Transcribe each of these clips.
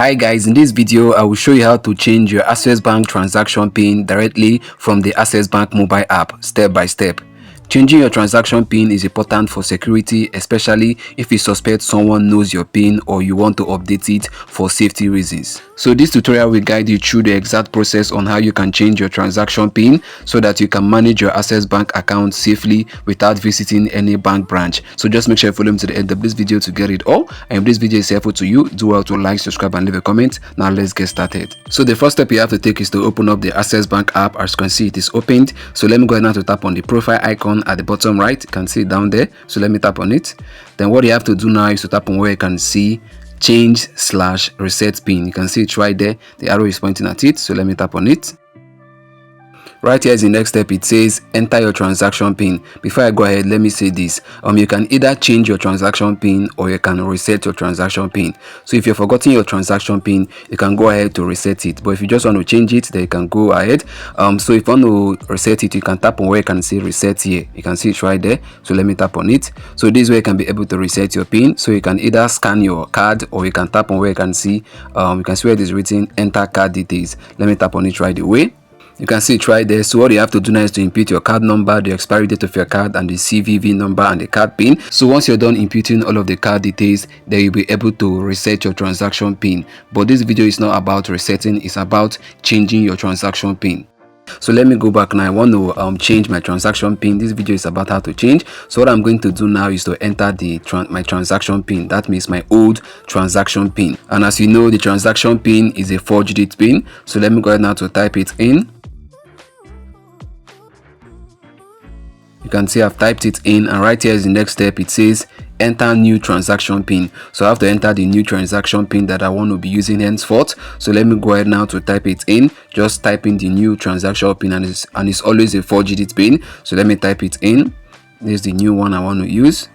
Hi guys, in this video I will show you how to change your Access Bank transaction PIN directly from the Access Bank mobile app step by step. Changing your transaction PIN is important for security, especially if you suspect someone knows your PIN or you want to update it for safety reasons. So this tutorial will guide you through the exact process on how you can change your transaction PIN so that you can manage your Access Bank account safely without visiting any bank branch. So just make sure you follow me to the end of this video to get it all. And if this video is helpful to you, do well to like, subscribe and leave a comment. Now let's get started. So the first step you have to take is to open up the Access Bank app. As you can see, it is opened. So let me go ahead now to tap on the profile icon at the bottom right. You can see it down there. So let me tap on it. Then what you have to do now is to tap on where you can see change/reset PIN. You can see it right there. The arrow is pointing at it. So let me tap on it. Right here is the next step. It says enter your transaction PIN. Before I go ahead, let me say this. You can either change your transaction PIN or you can reset your transaction PIN. So if you've forgotten your transaction PIN, you can go ahead to reset it. But if you just want to change it, then you can go ahead. So if you want to reset it, you can tap on where you can see reset here. You can see it right there. So let me tap on it. So this way you can be able to reset your PIN. So you can either scan your card or you can tap on where you can see where it is written enter card details. Let me tap on it right away. You can see it right there. So what you have to do now is to input your card number, the expiry date of your card, and the CVV number and the card PIN. So once you're done inputting all of the card details, then you'll be able to reset your transaction PIN. But this video is not about resetting, it's about changing your transaction PIN. So let me go back now. I want to change my transaction PIN. This video is about how to change. So what I'm going to do now is to enter my transaction PIN. That means my old transaction PIN. And as you know, the transaction PIN is a 4-digit PIN. So let me go ahead now to type it in. You can see I've typed it in, and right here is the next step. It says enter new transaction PIN. So I have to enter the new transaction PIN that I want to be using henceforth. So let me go ahead now to type it in. Just type in the new transaction PIN, and it's always a 4-digit PIN. So let me type it in. This is the new one I want to use.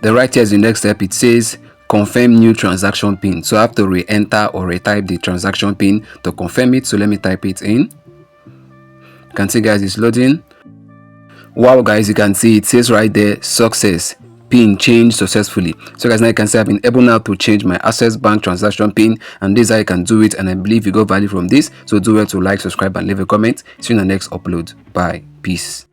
Then right here is the next step. It says confirm new transaction PIN. So I have to re-enter or retype the transaction PIN to confirm it. So let me type it in. You can see guys, it's loading. Wow guys, you can see it says right there success, PIN changed successfully. So guys, now you can see I've been able now to change my Access Bank transaction PIN, and this is how you can do it, and I believe you got value from this. So do well to like, subscribe and leave a comment. See you in the next upload. Bye, peace.